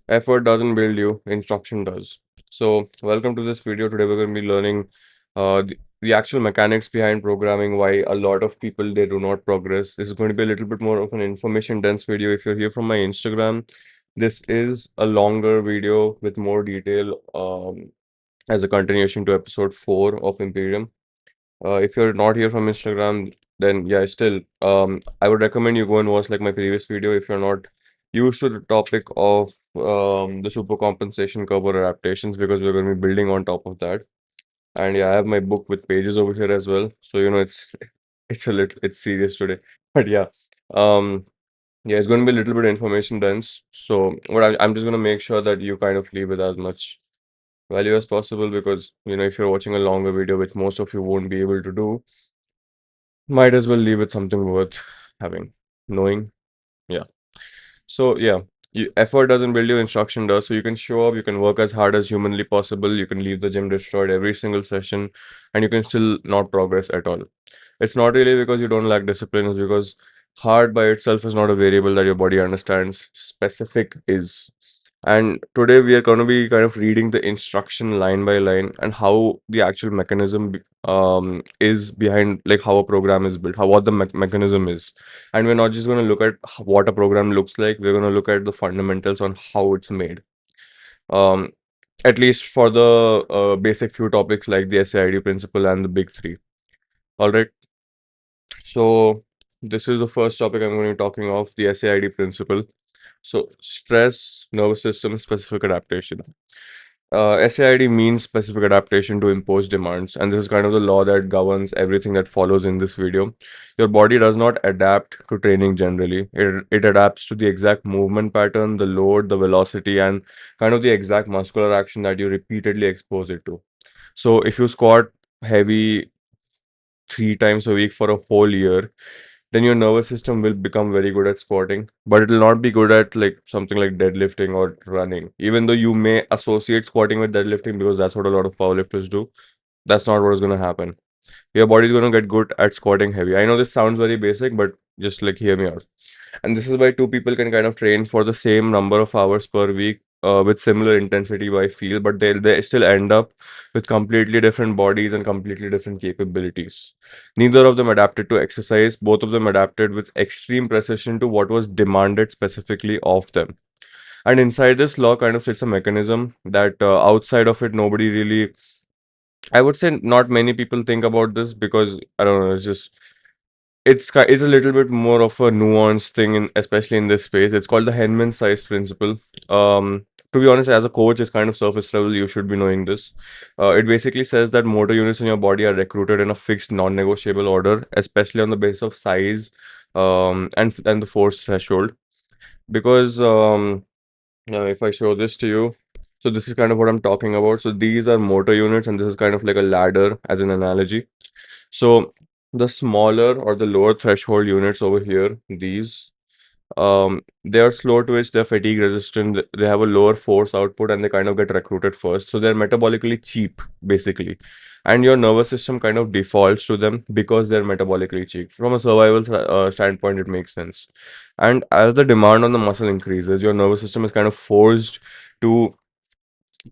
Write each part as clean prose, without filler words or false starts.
Effort doesn't build you, instruction does. So, welcome to this video. Today, we're going to be learning the actual mechanics behind programming, why a lot of people they do not progress. This is going to be a little bit more of an information dense video. If you're here from my Instagram, this is a longer video with more detail as a continuation to episode 4 of Imperium. If you're not here from Instagram, then yeah, still, I would recommend you go and watch like my previous video if you're not used to the topic of the super compensation curve or adaptations, because we're going to be building on top of that. And yeah, I have my book with pages over here as well. So it's it's a little it's serious today. But yeah, um, yeah, it's going to be a little bit information dense. So what I'm just going to make sure that you kind of leave with as much value as possible, because if you're watching a longer video, which most of you won't be able to do, might as well leave with something worth having, knowing. Yeah. So yeah, effort doesn't build you, instruction does. So you can show up, you can work as hard as humanly possible, you can leave the gym destroyed every single session, and you can still not progress at all. It's not really because you don't lack discipline, it's because hard by itself is not a variable that your body understands. Specific is. And today we are going to be kind of reading the instruction line by line and how the actual mechanism is behind, like how a program is built, how what the mechanism is. And we're not just going to look at what a program looks like, we're going to look at the fundamentals on how it's made. Um, at least for the basic few topics like the SAID principle and the big three. All right. So this is the first topic I'm going to be talking of, the SAID principle. So stress, nervous system, specific adaptation. SAID means specific adaptation to imposed demands, and this is kind of the law that governs everything that follows in this video. Your body does not adapt to training generally. It adapts to the exact movement pattern, the load, the velocity, and kind of the exact muscular action that you repeatedly expose it to. So if you squat heavy 3 times a week for a whole year, then your nervous system will become very good at squatting, but it will not be good at like something like deadlifting or running. Even though you may associate squatting with deadlifting because that's what a lot of powerlifters do, that's not what is going to happen. Your body is going to get good at squatting heavy. I know this sounds very basic, but just like hear me out. And this is why two people can kind of train for the same number of hours per week with similar intensity by feel, but they still end up with completely different bodies and completely different capabilities. Neither of them adapted to exercise, both of them adapted with extreme precision to what was demanded specifically of them. And inside this law kind of sits a mechanism that outside of it, nobody really, I would say, not many people think about this, because I don't know, it's a little bit more of a nuanced thing, especially in this space. It's called the Henneman size principle. To be honest, as a coach, it's kind of surface level. You should be knowing this. It basically says that motor units in your body are recruited in a fixed, non-negotiable order, especially on the basis of size, and the force threshold. Because if I show this to you, so this is kind of what I'm talking about. So these are motor units, and this is kind of like a ladder as an analogy. So the smaller or the lower threshold units over here, these, they are slow twitch, they're fatigue resistant, they have a lower force output, and they kind of get recruited first. So they're metabolically cheap, basically. And your nervous system kind of defaults to them because they're metabolically cheap. From a survival standpoint, it makes sense. And as the demand on the muscle increases, your nervous system is kind of forced to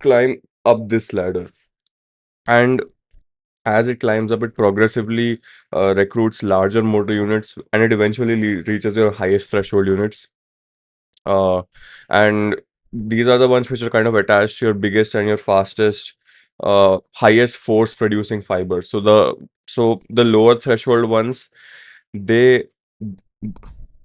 climb up this ladder. And as it climbs up, it progressively recruits larger motor units, and it eventually reaches your highest threshold units. Uh, and these are the ones which are kind of attached to your biggest and your fastest, highest force producing fibers. So the lower threshold ones, they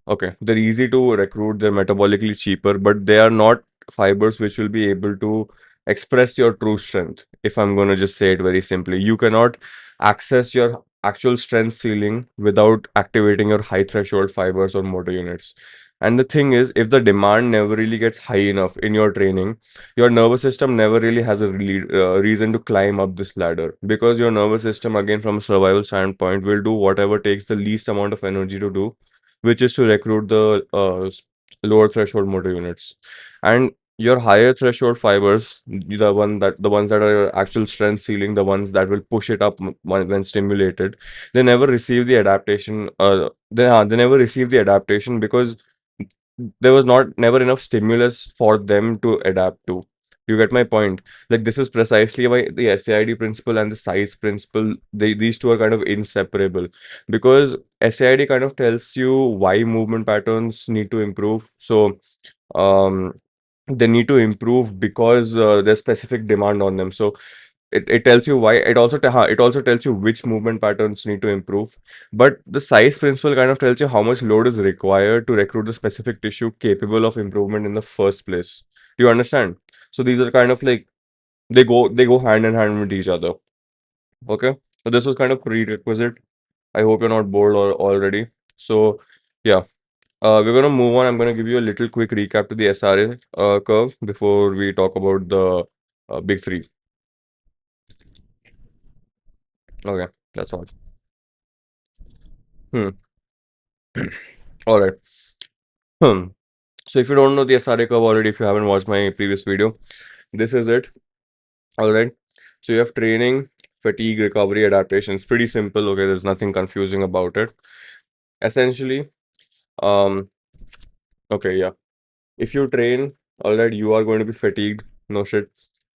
okay, they're easy to recruit, they're metabolically cheaper, but they are not fibers which will be able to express your true strength. If I'm going to just say it very simply, you cannot access your actual strength ceiling without activating your high threshold fibers or motor units. And the thing is, if the demand never really gets high enough in your training, your nervous system never really has a reason to climb up this ladder, because your nervous system, again, from a survival standpoint, will do whatever takes the least amount of energy to do, which is to recruit the lower threshold motor units. And your higher threshold fibers, the ones that are your actual strength ceiling, the ones that will push it up when stimulated, they never receive the adaptation. They never receive the adaptation because there was not never enough stimulus for them to adapt to. You get my point? Like this is precisely why the SAID principle and the size principle, these two are kind of inseparable, because SAID kind of tells you why movement patterns need to improve. So um, they need to improve because there's specific demand on them. So it tells you why. It also tells you which movement patterns need to improve. But the size principle kind of tells you how much load is required to recruit the specific tissue capable of improvement in the first place. Do you understand? So these are kind of like they go hand in hand with each other. Okay. So this was kind of prerequisite. I hope you're not bored or already. So yeah. We're gonna move on. I'm gonna give you a little quick recap to the SRA curve before we talk about the big three. Okay, that's all. Hmm. All right. Hmm. So if you don't know the SRA curve already, if you haven't watched my previous video, this is it. All right. So you have training, fatigue, recovery, adaptation. It's pretty simple. Okay, there's nothing confusing about it. Essentially, um, okay, yeah. If you train, all right, you are going to be fatigued. No shit.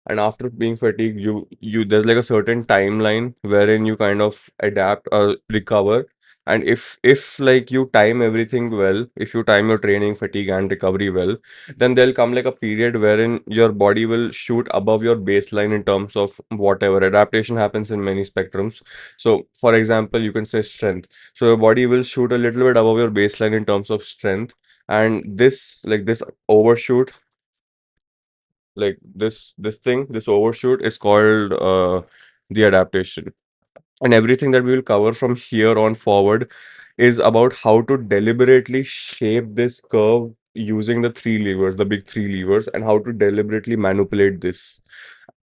And after being fatigued, you there's like a certain timeline wherein you kind of adapt or recover. And if like you time everything well, if you time your training, fatigue, and recovery well, then there'll come like a period wherein your body will shoot above your baseline in terms of whatever adaptation happens in many spectrums. So for example, you can say strength. So your body will shoot a little bit above your baseline in terms of strength, and this overshoot, like this overshoot is called the adaptation. And everything that we will cover from here on forward is about how to deliberately shape this curve using the three levers, the big three levers, and how to deliberately manipulate this.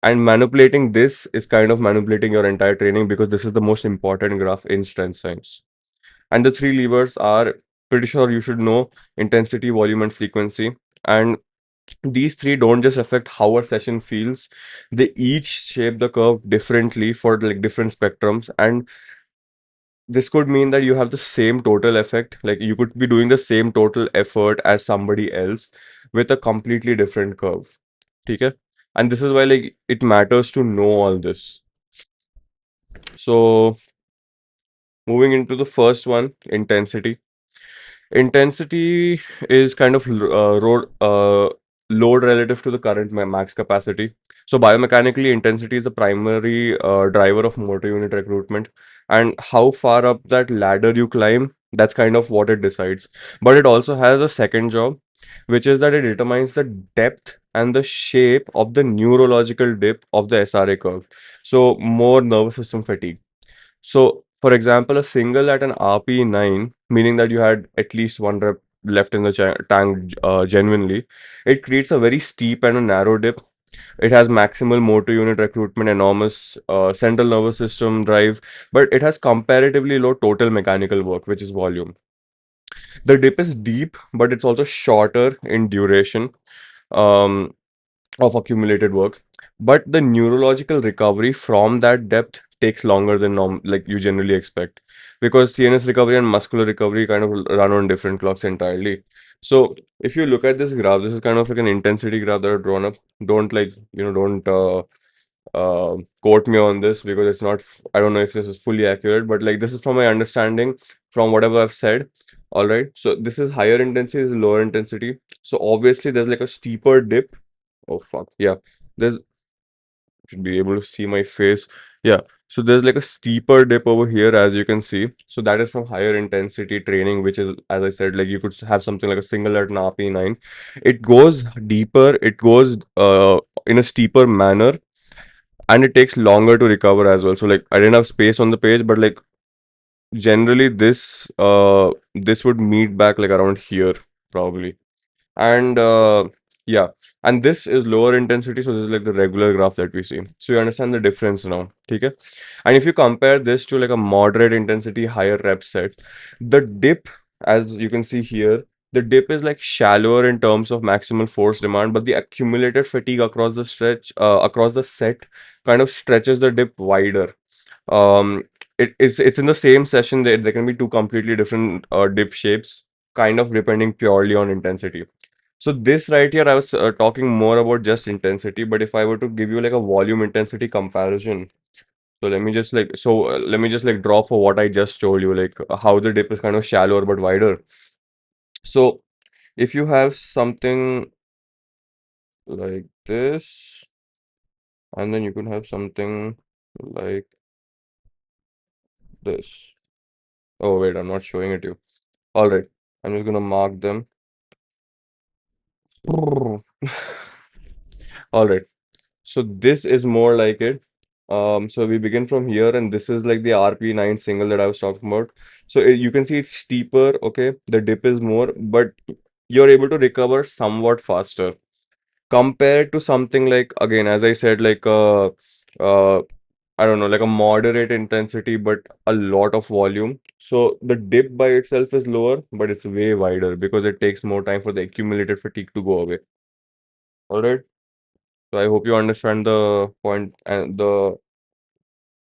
And manipulating this is kind of manipulating your entire training, because this is the most important graph in strength science. And the three levers are, pretty sure you should know: intensity, volume, and frequency. And these three don't just affect how a session feels, they each shape the curve differently for like different spectrums. And this could mean that you have the same total effect, like you could be doing the same total effort as somebody else with a completely different curve. Okay? And this is why like it matters to know all this. So moving into the first one, intensity. Intensity is kind of load relative to the current max capacity. So biomechanically, intensity is the primary driver of motor unit recruitment, and how far up that ladder you climb, that's kind of what it decides. But it also has a second job, which is that it determines the depth and the shape of the neurological dip of the SRA curve. So more nervous system fatigue. So, for example, a single at an RP9, meaning that you had at least one rep left in the tank genuinely, it creates a very steep and a narrow dip. It has maximal motor unit recruitment, enormous central nervous system drive, but it has comparatively low total mechanical work, which is volume. The dip is deep, but it's also shorter in duration. Um, of accumulated work, but the neurological recovery from that depth takes longer than like you generally expect, because CNS recovery and muscular recovery kind of run on different clocks entirely. So if you look at this graph, this is kind of like an intensity graph that I've drawn up. Don't like, don't quote me on this, because it's not I don't know if this is fully accurate, but like this is from my understanding, from whatever I've said. All right, so this is higher intensity, this is lower intensity. So obviously there's like a steeper dip. Oh fuck. Yeah. There's should be able to see my face. Yeah. So there's like a steeper dip over here, as you can see. So that is from higher intensity training, which is, as I said, like you could have something like a single at an RP9. It goes deeper, it goes in a steeper manner, and it takes longer to recover as well. So like I didn't have space on the page, but like generally this would meet back like around here, probably. And yeah, and this is lower intensity, so this is like the regular graph that we see. So you understand the difference now. Okay. And if you compare this to like a moderate intensity higher rep set, the dip, as you can see here, the dip is like shallower in terms of maximal force demand, but the accumulated fatigue across the across the set kind of stretches the dip wider. um it's in the same session that there can be two completely different dip shapes. kind of depending purely on intensity. So this right here, I was talking more about just intensity, but if I were to give you like a volume intensity comparison, so let me just like draw for what I just told you, like how the dip is kind of shallower but wider. So if you have something like this, and then you can have something like this. Oh wait, I'm not showing it to you. All right, I'm just gonna mark them. All right. So this is more like it. So we begin from here, and this is like the RP9 single that I was talking about. So you can see it's steeper, okay? The dip is more, but you're able to recover somewhat faster compared to something like, again, as I said, like uh I don't know, like a moderate intensity, but a lot of volume. So the dip by itself is lower, but it's way wider because it takes more time for the accumulated fatigue to go away. All right. So I hope you understand the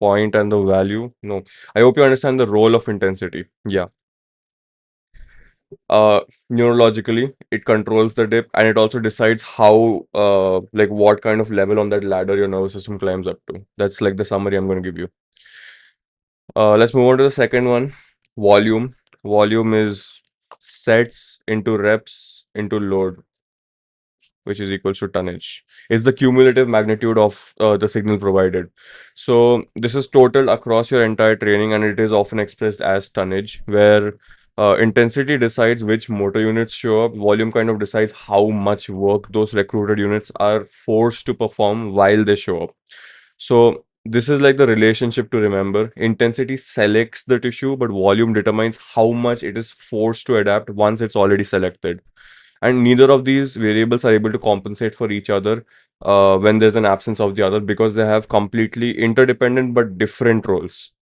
value. No, I hope you understand the role of intensity. Yeah. Uh, Neurologically, it controls the dip and it also decides how, like what kind of level on that ladder your nervous system climbs up to. That's like the summary I'm going to give you. Let's move on to the second one. Volume. Volume is sets into reps into load, which is equals to tonnage, is the cumulative magnitude of the signal provided. So this is total across your entire training, and it is often expressed as tonnage, where intensity decides which motor units show up. Volume kind of decides how much work those recruited units are forced to perform while they show up. So this is like the relationship to remember. Intensity selects the tissue, but volume determines how much it is forced to adapt once it's already selected, and neither of these variables are able to compensate for each other when there's an absence of the other, because they have completely interdependent but different roles.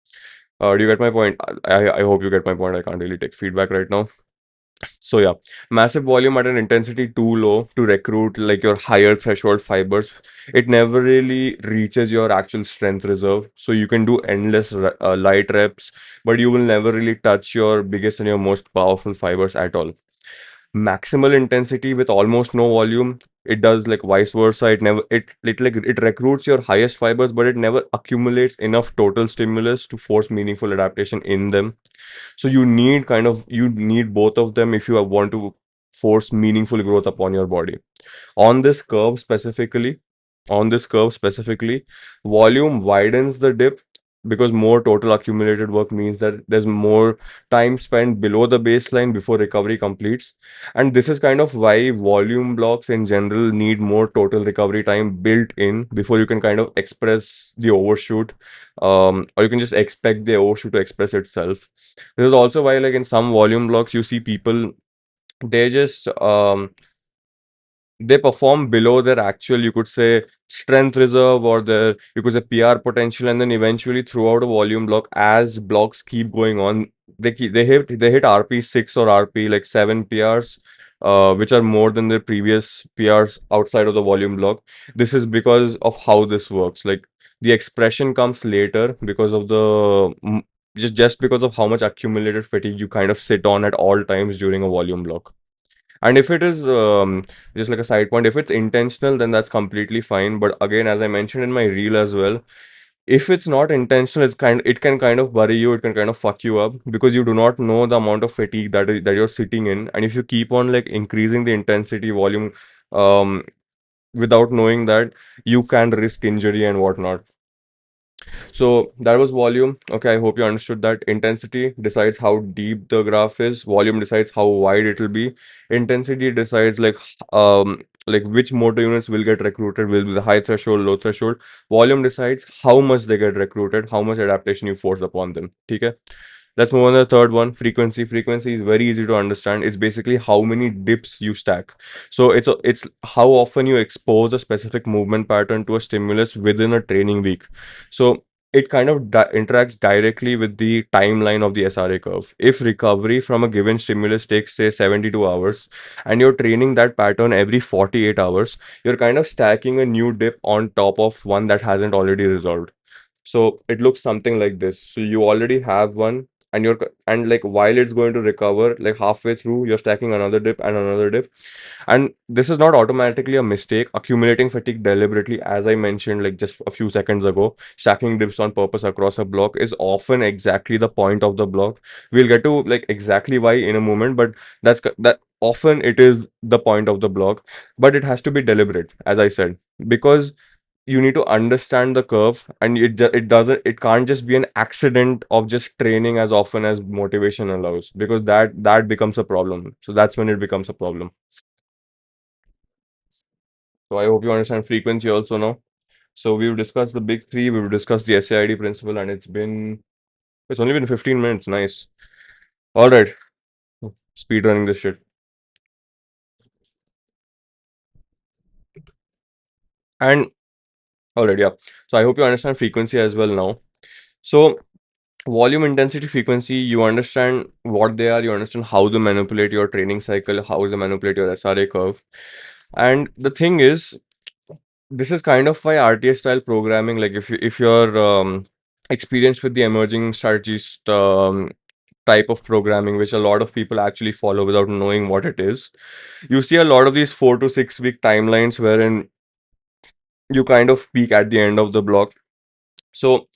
Do you get my point? I hope you get my point. I can't really take feedback right now. So yeah, massive volume at an intensity too low to recruit like your higher threshold fibers, it never really reaches your actual strength reserve. So you can do endless light reps, but you will never really touch your biggest and your most powerful fibers at all. Maximal intensity with almost no volume, it does like vice versa. It never it recruits your highest fibers, but it never accumulates enough total stimulus to force meaningful adaptation in them. So you need both of them if you want to force meaningful growth upon your body. On this curve specifically, on this curve specifically, volume widens the dip because more total accumulated work means that there's more time spent below the baseline before recovery completes. And this is kind of why volume blocks in general need more total recovery time built in before you can kind of express the overshoot, or you can just expect the overshoot to express itself. This is also why, like in some volume blocks, you see people, they just they perform below their actual, you could say, strength reserve, or their, you could say, PR potential, and then eventually throughout a volume block, as blocks keep going on, they hit RP6 or RP like 7 PRs, which are more than their previous PRs outside of the volume block. This is because of how this works. Like the expression comes later because of just because of how much accumulated fatigue you kind of sit on at all times during a volume block. And if it is just like a side point, if it's intentional, then that's completely fine. But again, as I mentioned in my reel as well, if it's not intentional, it can kind of bury you. It can kind of fuck you up because you do not know the amount of fatigue that you're sitting in. And if you keep on like increasing the intensity volume um, without knowing that, you can risk injury and whatnot. So that was volume. Okay, I hope you understood that. Intensity decides how deep the graph is. Volume decides how wide it will be. Intensity decides like which motor units will get recruited, will be the high threshold, low threshold. Volume decides how much they get recruited, how much adaptation you force upon them. Okay. Let's move on to the third one, frequency. Frequency is very easy to understand. It's basically how many dips you stack. So it's how often you expose a specific movement pattern to a stimulus within a training week. So it kind of interacts directly with the timeline of the SRA curve. If recovery from a given stimulus takes, say, 72 hours, and you're training that pattern every 48 hours, you're kind of stacking a new dip on top of one that hasn't already resolved. So it looks something like this. So you already have one, and and like while it's going to recover, like halfway through, you're stacking another dip and another dip. And this is not automatically a mistake. Accumulating fatigue deliberately, as I mentioned like just a few seconds ago, stacking dips on purpose across a block is often exactly the point of the block. We'll get to like exactly why in a moment, but that often it is the point of the block. But it has to be deliberate, as I said, because you need to understand the curve, and it can't just be an accident of just training as often as motivation allows, because that becomes a problem. So that's when it becomes a problem. So I hope you understand frequency also now. So we've discussed the big three, we've discussed the SAID principle, and it's only been 15 minutes. Nice. All right. Speed running this shit. And all right, yeah. So I hope you understand frequency as well now. So volume, intensity, frequency, you understand what they are, you understand how to manipulate your training cycle, how to manipulate your SRA curve. And the thing is, this is kind of why RTS style programming, like if you're experienced with the emerging strategies type of programming, which a lot of people actually follow without knowing what it is, you see a lot of these 4 to 6 week timelines wherein you kind of peak at the end of the block. So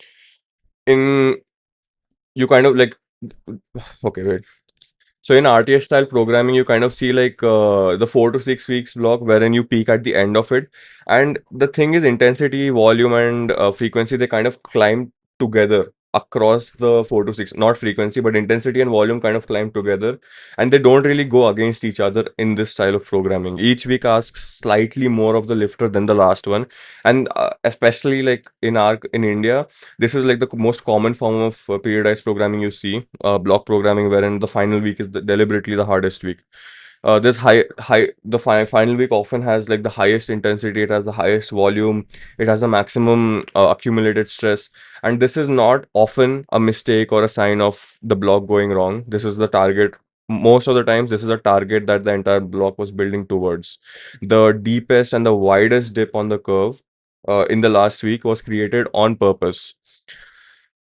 in you kind of like okay, wait. So in RTS style programming, you kind of see like the 4 to 6 weeks block wherein you peak at the end of it. And the thing is, intensity, volume, and frequency, they kind of climb together across the 4 to 6, not frequency, but intensity and volume kind of climb together. And they don't really go against each other in this style of programming. Each week asks slightly more of the lifter than the last one. And especially like in India, this is like the most common form of periodized programming you see, block programming, wherein the final week is deliberately the hardest week. This the final week often has like the highest intensity, it has the highest volume, it has the maximum accumulated stress, and this is not often a mistake or a sign of the block going wrong. This is the target. Most of the times, this is a target that the entire block was building towards. The deepest and the widest dip on the curve in the last week was created on purpose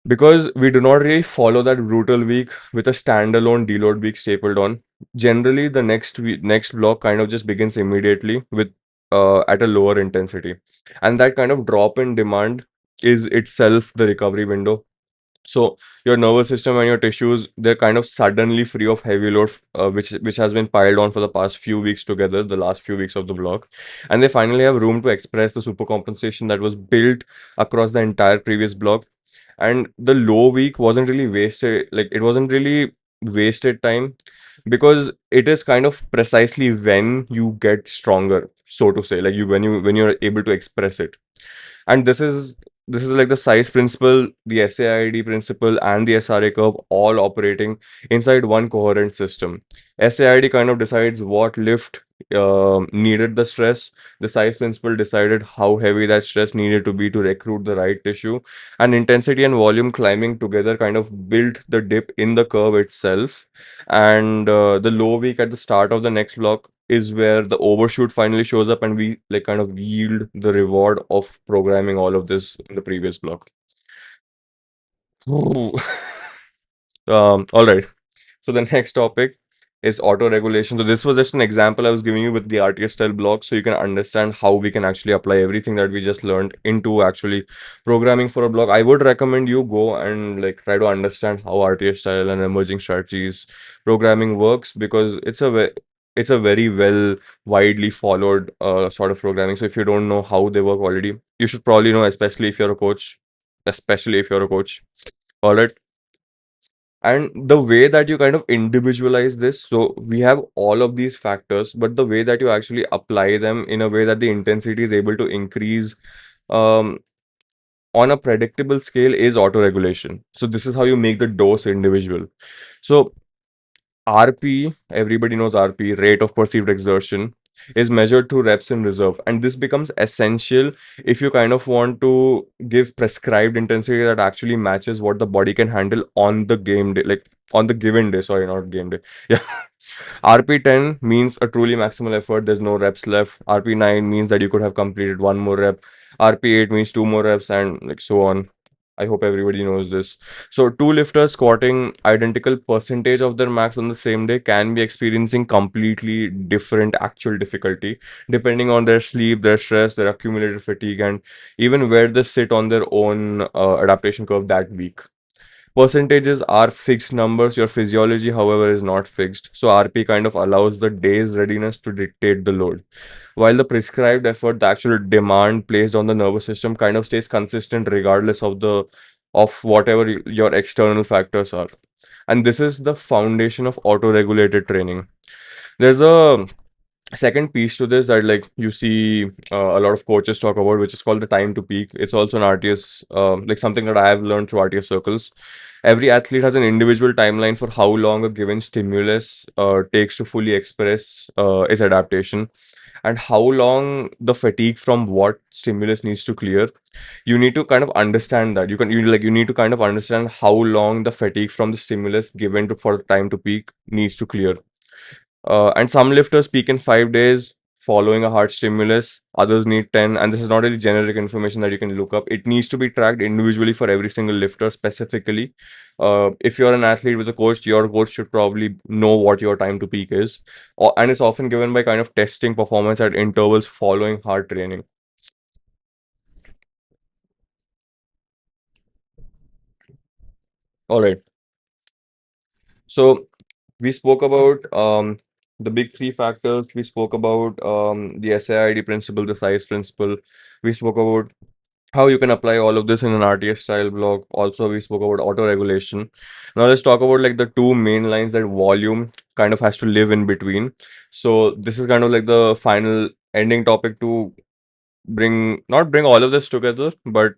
because we do not really follow that brutal week with a standalone deload week stapled on. Generally, the next block kind of just begins immediately with at a lower intensity, and that kind of drop in demand is itself the recovery window. So your nervous system and your tissues, they're kind of suddenly free of heavy load, which has been piled on for the past few weeks together, the last few weeks of the block, and they finally have room to express the supercompensation that was built across the entire previous block. And the low week wasn't really wasted, like it wasn't really wasted time, because it is kind of precisely when you get stronger, so to say, like when you're able to express it. And this is like the size principle, the SAID principle, and the SRA curve all operating inside one coherent system. SAID kind of decides what lift needed the stress. The size principle decided how heavy that stress needed to be to recruit the right tissue. And intensity and volume climbing together kind of built the dip in the curve itself. And the low week at the start of the next block is where the overshoot finally shows up, and we like kind of yield the reward of programming all of this in the previous block. Ooh. All right. So the next topic is auto regulation. So this was just an example I was giving you with the RTS style block, so you can understand how we can actually apply everything that we just learned into actually programming for a block. I would recommend you go and like try to understand how RTS style and emerging strategies programming works, because it's a very well widely followed sort of programming. So if you don't know how they work already, you should probably know, especially if you're a coach. Especially if you're a coach. All right. And the way that you kind of individualize this, so we have all of these factors, but the way that you actually apply them in a way that the intensity is able to increase um, on a predictable scale is auto-regulation. So this is how you make the dose individual. So RP, everybody knows RP, rate of perceived exertion, is measured through reps in reserve. And this becomes essential if you kind of want to give prescribed intensity that actually matches what the body can handle on the game day, like on the given day, sorry, not game day. Yeah. RP10 means a truly maximal effort, there's no reps left. RP9 means that you could have completed one more rep. RP8 means two more reps, and like so on. I hope everybody knows this. So two lifters squatting identical percentage of their max on the same day can be experiencing completely different actual difficulty depending on their sleep, their stress, their accumulated fatigue, and even where they sit on their own adaptation curve that week. Percentages are fixed numbers. Your physiology, however, is not fixed. So RP kind of allows the day's readiness to dictate the load. While the prescribed effort, the actual demand placed on the nervous system kind of stays consistent regardless of whatever your external factors are. And this is the foundation of auto-regulated training. There's a second piece to this that like you see a lot of coaches talk about, which is called the time to peak. It's also an RTS, like something that I have learned through RTS circles. Every athlete has an individual timeline for how long a given stimulus takes to fully express its adaptation, and how long the fatigue from what stimulus needs to clear. You need to kind of understand that. You need to kind of understand how long the fatigue from the stimulus given to for the time to peak needs to clear. And some lifters peak in 5 days following a hard stimulus, others need 10. And this is not really generic information that you can look up. It needs to be tracked individually for every single lifter specifically. If you're an athlete with a coach, your coach should probably know what your time to peak is. And it's often given by kind of testing performance at intervals following hard training. All right. So we spoke about the big three factors. We spoke about the SAID principle, the size principle. We spoke about how you can apply all of this in an RTS style blog. Also, we spoke about auto regulation. Now let's talk about like the two main lines that volume kind of has to live in between. So this is kind of like the final ending topic to not bring all of this together, but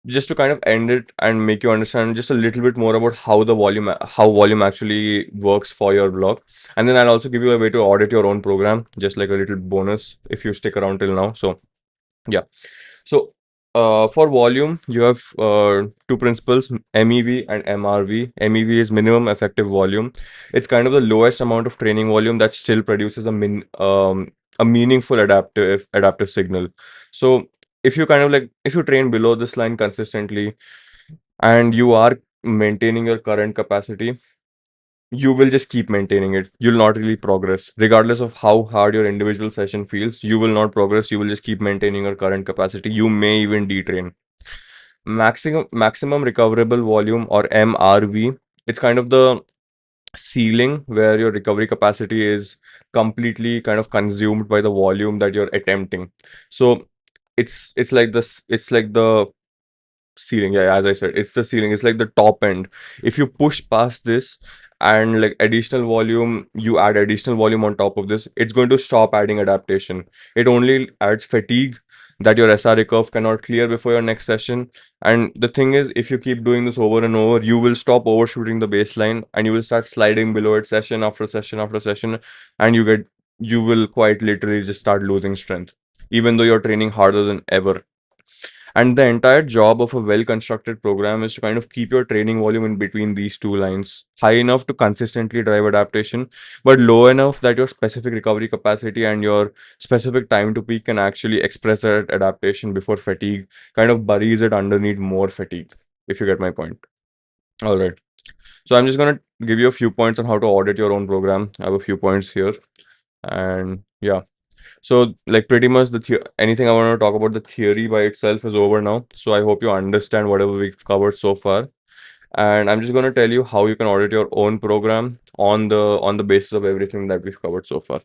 just to kind of end it and make you understand just a little bit more about how volume actually works for your blog. And then I'll also give you a way to audit your own program, just like a little bonus if you stick around till now. So yeah. So for volume, you have two principles, MEV and MRV. MEV is minimum effective volume. It's kind of the lowest amount of training volume that still produces a meaningful adaptive signal. So if you train below this line consistently and you are maintaining your current capacity, you will just keep maintaining it. You'll not really progress. Regardless of how hard your individual session feels, you will not progress. You will just keep maintaining your current capacity. You may even detrain. Maximum recoverable volume, or MRV, it's kind of the ceiling where your recovery capacity is completely kind of consumed by the volume that you're attempting. So it's like the ceiling. Yeah, as I said, it's the ceiling. It's like the top end. If you push past this and like additional volume, you add additional volume on top of this, it's going to stop adding adaptation. It only adds fatigue that your SRA curve cannot clear before your next session. And the thing is, if you keep doing this over and over, you will stop overshooting the baseline and you will start sliding below it session after session after session, and you will quite literally just start losing strength even though you're training harder than ever. And the entire job of a well constructed program is to kind of keep your training volume in between these two lines, high enough to consistently drive adaptation, but low enough that your specific recovery capacity and your specific time to peak can actually express that adaptation before fatigue kind of buries it underneath more fatigue, if you get my point. All right. So I'm just going to give you a few points on how to audit your own program. I have a few points here. And yeah. So, like pretty much anything I want to talk about the theory by itself is over now. So I hope you understand whatever we've covered so far. And I'm just going to tell you how you can audit your own program on the basis of everything that we've covered so far.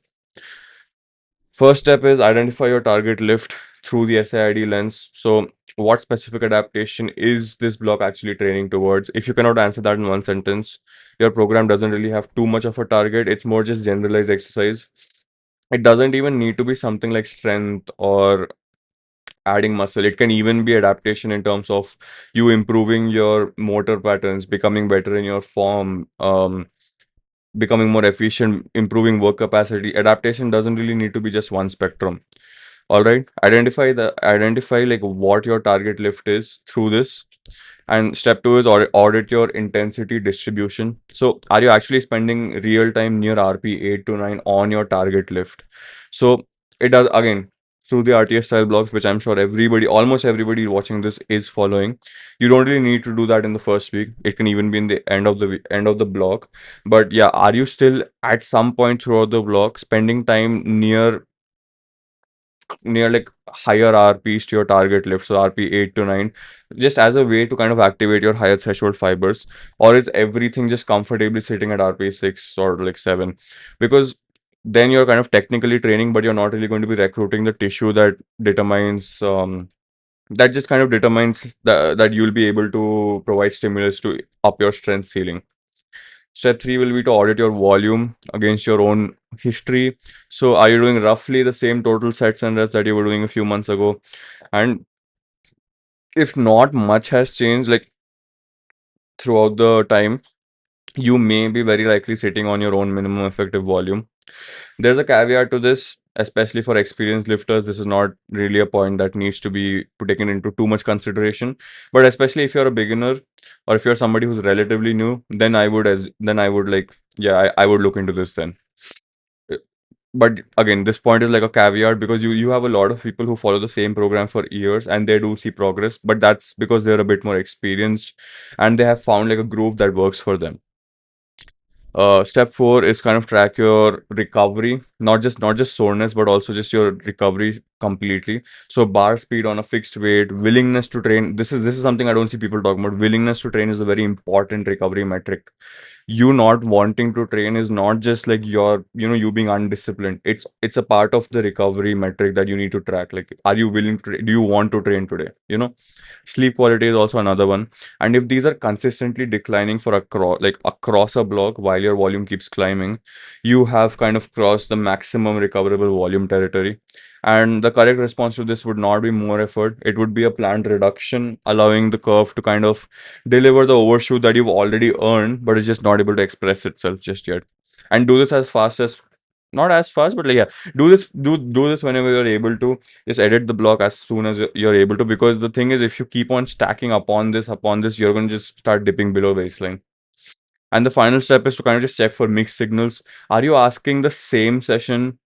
First step is identify your target lift through the SAID lens. So, what specific adaptation is this block actually training towards? If you cannot answer that in one sentence, your program doesn't really have too much of a target. It's more just generalized exercise. It doesn't even need to be something like strength or adding muscle. It can even be adaptation in terms of you improving your motor patterns, becoming better in your form, becoming more efficient, improving work capacity. Adaptation doesn't really need to be just one spectrum. All right. Identify like what your target lift is through this. And step two is audit your intensity distribution. So are you actually spending real time near RP 8 to 9 on your target lift? So it does again. through the RTS style blocks, which I'm sure everybody, almost everybody watching this is following. You don't really need to do that in the first week. It can even be in the end of the end of the block. But yeah, are you still at some point throughout the block spending time near like higher RPs to your target lift, so RP 8 to 9, just as a way to kind of activate your higher threshold fibers, or is everything just comfortably sitting at RP 6 or like 7? Because then you're kind of technically training, but you're not really going to be recruiting the tissue that determines that just kind of determines that you'll be able to provide stimulus to up your strength ceiling. Step 3 will be to audit your volume against your own history. So, are you doing roughly the same total sets and reps that you were doing a few months ago? And if not much has changed, like throughout the time, you may be very likely sitting on your own minimum effective volume. There's a caveat to this, especially for experienced lifters. This is not really a point that needs to be taken into too much consideration. But especially if you're a beginner or if you're somebody who's relatively new, then I would like, yeah, I would look into this then. Uh, But again, this point is like a caveat because you have a lot of people who follow the same program for years and they do see progress, but that's because they're a bit more experienced and they have found like a groove that works for them. Step 4 is kind of track your recovery, not just soreness, but also just your recovery completely. So bar speed on a fixed weight, willingness to train. This is something I don't see people talking about. Willingness to train is a very important recovery metric. You not wanting to train is not just like you being undisciplined. It's a part of the recovery metric that you need to track. Like, are you willing to do you want to train today? Sleep quality is also another one. And if these are consistently declining for across a block while your volume keeps climbing, you have kind of crossed the maximum recoverable volume territory. And the correct response to this would not be more effort. It would be a planned reduction, allowing the curve to kind of deliver the overshoot that you've already earned, but it's just not able to express itself just yet. And do this as fast as not as fast, but like yeah, do this whenever you're able to. Just edit the block as soon as you're able to, because the thing is, if you keep on stacking upon this, you're going to just start dipping below baseline. And the final step is to kind of just check for mixed signals. Are you asking the same session,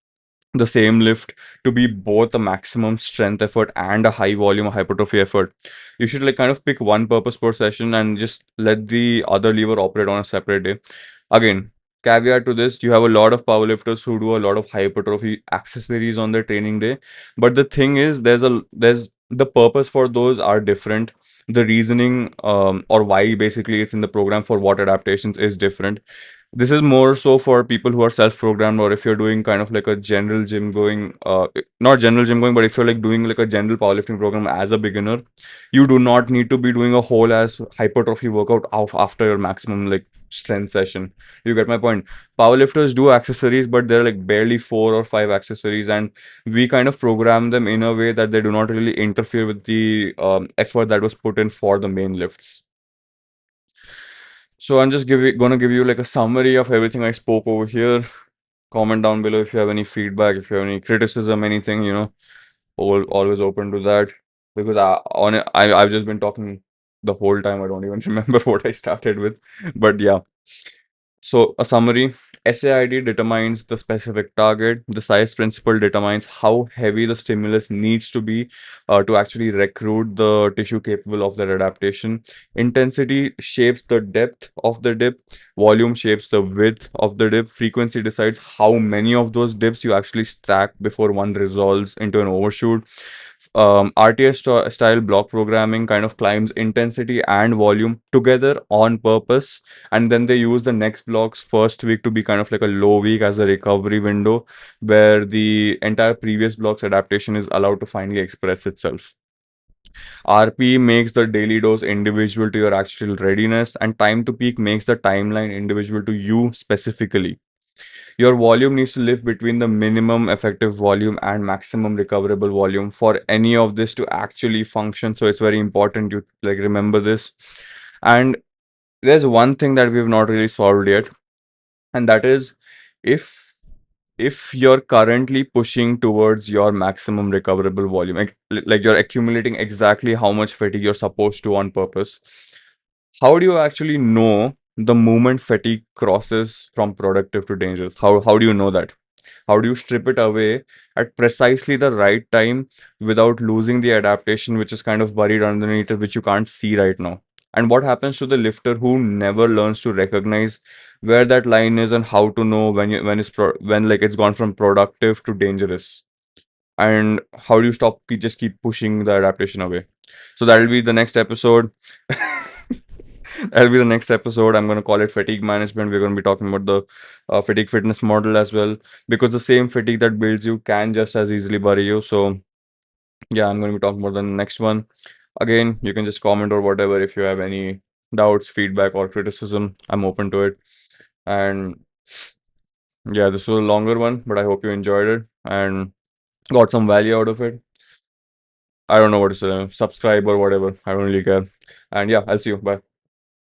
the same lift, to be both a maximum strength effort and a high volume hypertrophy effort? You should like kind of pick one purpose per session and just let the other lever operate on a separate day. Again, caveat to this, you have a lot of powerlifters who do a lot of hypertrophy accessories on their training day. But the thing is, there's the purpose for those are different. The reasoning or why basically it's in the program for what adaptations is different. This is more so for people who are self-programmed, or if you're doing kind of like a general gym going, not general gym going, but if you're like doing like a general powerlifting program as a beginner, you do not need to be doing a whole as hypertrophy workout after your maximum like strength session. You get my point? Powerlifters do accessories, but they're like barely 4 or 5 accessories, and we kind of program them in a way that they do not really interfere with the effort that was put in for the main lifts. So I'm just gonna give you like a summary of everything I spoke over here. Comment down below if you have any feedback, if you have any criticism, anything, always open to that. Because I've just been talking the whole time. I don't even remember what I started with. But yeah. So, a summary: SAID determines the specific target. The size principle determines how heavy the stimulus needs to be to actually recruit the tissue capable of that adaptation. Intensity shapes the depth of the dip, volume shapes the width of the dip, frequency decides how many of those dips you actually stack before one resolves into an overshoot. RTS style block programming kind of climbs intensity and volume together on purpose, and then they use the next block's first week to be kind of like a low week as a recovery window where the entire previous block's adaptation is allowed to finally express itself. RP makes the daily dose individual to your actual readiness, and time to peak makes the timeline individual to you specifically. Your volume needs to live between the minimum effective volume and maximum recoverable volume for any of this to actually function. So it's very important you like remember this. And there's one thing that we've not really solved yet, and that is, if you're currently pushing towards your maximum recoverable volume, like you're accumulating exactly how much fatigue you're supposed to on purpose, how do you actually know the moment fatigue crosses from productive to dangerous? How do you know that? How do you strip it away at precisely the right time without losing the adaptation, which is kind of buried underneath it, which you can't see right now? And what happens to the lifter who never learns to recognize where that line is and how to know when like it's gone from productive to dangerous? And how do you just keep pushing the adaptation away? So that'll be the next episode. That'll be the next episode. I'm going to call it fatigue management. We're going to be talking about the fatigue fitness model as well, because the same fatigue that builds you can just as easily bury you. So yeah, I'm going to be talking about the next one. Again, you can just comment or whatever if you have any doubts, feedback, or criticism. I'm open to it. And yeah, this was a longer one, but I hope you enjoyed it and got some value out of it. I don't know what to say, subscribe or whatever. I don't really care. And yeah, I'll see you. Bye.